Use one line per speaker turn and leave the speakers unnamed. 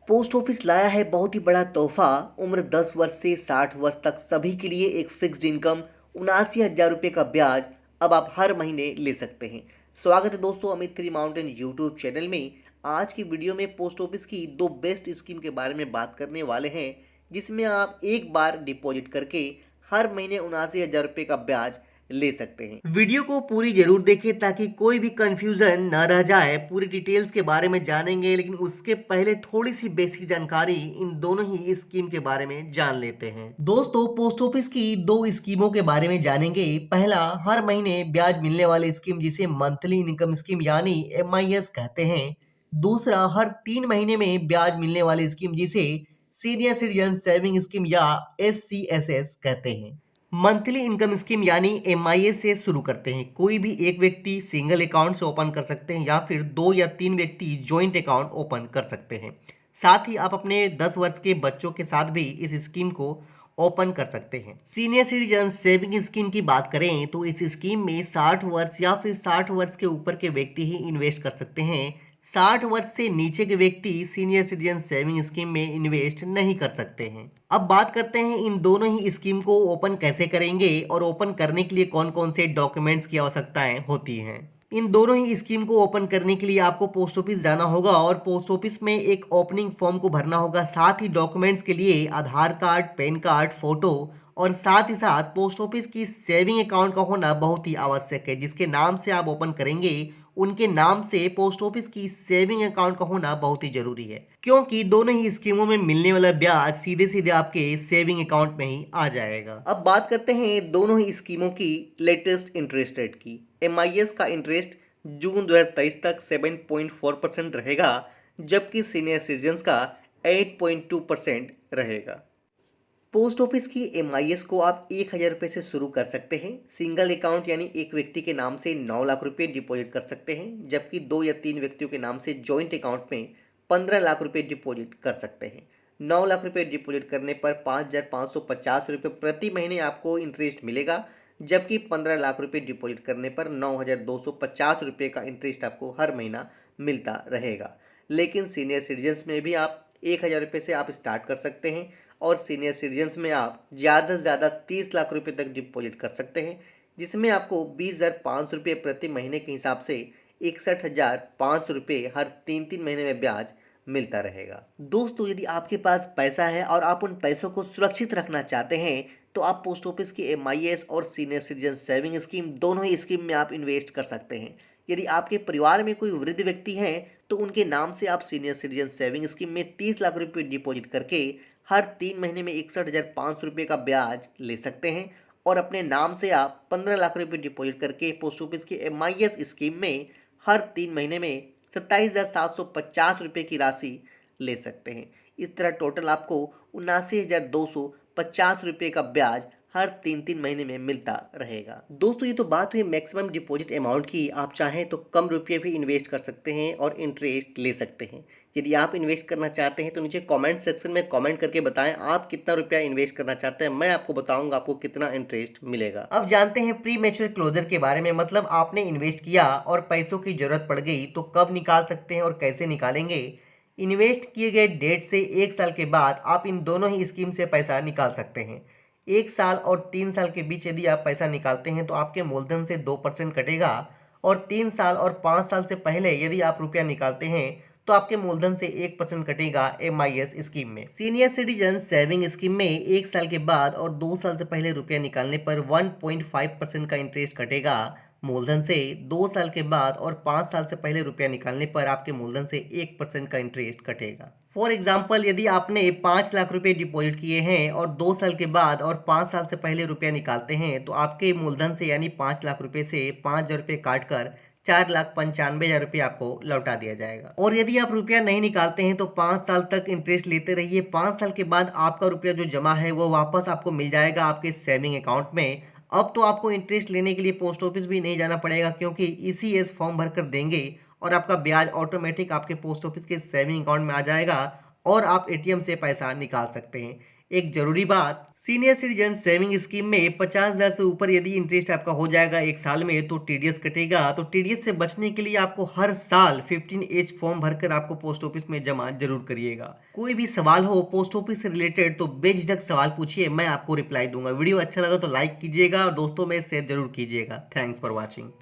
Post office लाया है बहुत ही बड़ा तोहफा। उम्र 10 वर्ष से 60 वर्ष तक सभी के लिए एक फिक्स्ड इनकम 79,000 रुपये का ब्याज अब आप हर महीने ले सकते हैं। स्वागत है दोस्तों Amit three mountain YouTube channel में। आज की वीडियो में पोस्ट ऑफिस की दो बेस्ट स्कीम के बारे में बात करने वाले हैं, जिसमें आप एक बार डिपॉजिट करके हर महीने 79,000 रुपये का ब्याज ले सकते हैं। वीडियो को पूरी जरूर देखें ताकि कोई भी कंफ्यूजन न रह जाए। पूरी डिटेल्स के बारे में जानेंगे, लेकिन उसके पहले थोड़ी सी बेसिक जानकारी इन दोनों ही स्कीम के बारे में जान लेते हैं। दोस्तों, पोस्ट ऑफिस की दो स्कीमों के बारे में जानेंगे। पहला, हर महीने ब्याज मिलने वाली स्कीम जिसे मंथली इनकम स्कीम यानी MIS कहते हैं। दूसरा, हर 3 महीने में ब्याज मिलने वाली स्कीम जिसे सीनियर सिटीजन सेविंग स्कीम या SCSS कहते हैं। मंथली इनकम स्कीम यानी MIS से शुरू करते हैं। कोई भी एक व्यक्ति सिंगल अकाउंट से ओपन कर सकते हैं या फिर 2 या 3 व्यक्ति जॉइंट अकाउंट ओपन कर सकते हैं। साथ ही आप अपने 10 वर्ष के बच्चों के साथ भी इस स्कीम को ओपन कर सकते हैं। सीनियर सिटीजन सेविंग स्कीम की बात करें तो इस स्कीम में 60 वर्ष या फिर 60 वर्ष के ऊपर के व्यक्ति ही इन्वेस्ट कर सकते हैं। 60 वर्ष से नीचे के व्यक्ति सीनियर सिटीजन सेविंग स्कीम में इन्वेस्ट नहीं कर सकते हैं। अब बात करते हैं इन दोनों ही स्कीम को ओपन कैसे करेंगे और ओपन करने के लिए कौन कौन से डॉक्यूमेंट्स की आवश्यकताएं होती हैं। इन दोनों ही स्कीम को ओपन करने के लिए आपको पोस्ट ऑफिस जाना होगा और पोस्ट ऑफिस में एक ओपनिंग फॉर्म को भरना होगा। साथ ही डॉक्यूमेंट्स के लिए आधार कार्ड, पैन कार्ड, फोटो और साथ ही साथ पोस्ट ऑफिस की सेविंग अकाउंट का होना बहुत ही आवश्यक है। जिसके नाम से आप ओपन करेंगे उनके नाम से पोस्ट ऑफिस की सेविंग अकाउंट का होना बहुत ही जरूरी है, क्योंकि दोनों ही स्कीमों में मिलने वाला ब्याज सीधे सीधे आपके सेविंग अकाउंट में ही आ जाएगा। अब बात करते हैं दोनों ही स्कीमों की लेटेस्ट इंटरेस्ट रेट की। MIS का इंटरेस्ट जून 2023 तक 7.4% रहेगा, जबकि सीनियर सिटीजन्स का 8.2% रहेगा। पोस्ट ऑफिस की MIS को आप 1,000 रुपये से शुरू कर सकते हैं। सिंगल अकाउंट यानी एक व्यक्ति के नाम से 9 लाख रुपए डिपॉजिट कर सकते हैं, जबकि 2 या 3 व्यक्तियों के नाम से जॉइंट अकाउंट में 15 लाख रुपए डिपॉजिट कर सकते हैं। 9 लाख रुपए डिपॉजिट करने पर 5,550 रुपये प्रति महीने आपको इंटरेस्ट मिलेगा, जबकि 15 लाख रुपए डिपॉजिट करने पर 9,250 रुपये का इंटरेस्ट आपको हर महीना मिलता रहेगा। लेकिन सीनियर सिटीजन्स में भी आप 1,000 रुपये से आप स्टार्ट कर सकते हैं और सीनियर सिटीजन्स में आप ज़्यादा से ज़्यादा 30 लाख रुपए तक डिपॉजिट कर सकते हैं, जिसमें आपको 20,500 रुपये प्रति महीने के हिसाब से 61,500 रुपये हर 3-3 महीने में ब्याज मिलता रहेगा। दोस्तों, यदि आपके पास पैसा है और आप उन पैसों को सुरक्षित रखना चाहते हैं तो आप पोस्ट ऑफिस की MIS और सीनियर सिटीजन सेविंग स्कीम दोनों ही स्कीम में आप इन्वेस्ट कर सकते हैं। यदि आपके परिवार में कोई वृद्ध व्यक्ति हैं तो उनके नाम से आप सीनियर सिटीजन सेविंग स्कीम में 30 लाख रुपये डिपॉजिट करके हर 3 महीने में 61,500 रुपये का ब्याज ले सकते हैं और अपने नाम से आप 15 लाख रुपये डिपॉजिट करके पोस्ट ऑफिस की MIS स्कीम में हर 3 महीने में 27,750 रुपये की राशि ले सकते हैं। इस तरह टोटल आपको 79,250 रुपये का ब्याज हर 3-3 महीने में मिलता रहेगा। दोस्तों, ये तो बात हुई मैक्सिमम डिपॉजिट अमाउंट की। आप चाहें तो कम रुपये भी इन्वेस्ट कर सकते हैं और इंटरेस्ट ले सकते हैं। यदि आप इन्वेस्ट करना चाहते हैं तो नीचे कमेंट सेक्शन में कमेंट करके बताएं आप कितना रुपया इन्वेस्ट करना चाहते हैं। मैं आपको बताऊंगा आपको कितना इंटरेस्ट मिलेगा। अब जानते हैं प्री मैच्योर क्लोजर के बारे में। मतलब आपने इन्वेस्ट किया और पैसों की जरूरत पड़ गई तो कब निकाल सकते हैं और कैसे निकालेंगे। इन्वेस्ट किए गए डेट से 1 साल के बाद आप इन दोनों ही स्कीम से पैसा निकाल सकते हैं। 1 साल और 3 साल के बीच यदि आप पैसा निकालते हैं तो आपके मूलधन से 2% कटेगा और 3 साल और 5 साल से पहले यदि आप रुपया निकालते हैं तो आपके मूलधन से 1% कटेगा MIS स्कीम में। सीनियर सिटीजन सेविंग स्कीम में 1 साल के बाद और 2 साल से पहले रुपया निकालने पर 1.5% का इंटरेस्ट कटेगा मूलधन से। 2 साल के बाद और 5 साल से पहले रुपया निकालने पर आपके मूलधन से 1% का इंटरेस्ट कटेगा। फॉर एग्जाम्पल, यदि आपने 5 लाख रुपए डिपॉजिट किए हैं और 2 साल के बाद और 5 साल से पहले रुपया निकालते हैं तो आपके मूलधन से यानी 5 लाख रुपए से 5,000 रुपये काट कर 4,95,000 रुपये आपको लौटा दिया जाएगा। और यदि आप रुपया नहीं निकालते हैं तो 5 साल तक इंटरेस्ट लेते रहिए। 5 साल के बाद आपका रुपया जो जमा है वो वापस आपको मिल जाएगा आपके सेविंग अकाउंट में। अब तो आपको इंटरेस्ट लेने के लिए पोस्ट ऑफिस भी नहीं जाना पड़ेगा, क्योंकि ECS फॉर्म भरकर देंगे और आपका ब्याज ऑटोमेटिक आपके पोस्ट ऑफिस के सेविंग अकाउंट में आ जाएगा और आप ATM से पैसा निकाल सकते हैं। एक जरूरी बात, सीनियर सिटीजन सेविंग स्कीम में 50,000 से ऊपर यदि इंटरेस्ट आपका हो जाएगा एक साल में तो टीडीएस कटेगा। तो टीडीएस से बचने के लिए आपको हर साल 15H फॉर्म भरकर आपको पोस्ट ऑफिस में जमा जरूर करिएगा। कोई भी सवाल हो पोस्ट ऑफिस से रिलेटेड तो बेझिझक सवाल पूछिए, मैं आपको रिप्लाई दूंगा। वीडियो अच्छा लगा तो लाइक कीजिएगा और दोस्तों में शेयर जरूर कीजिएगा। Thanks for watching.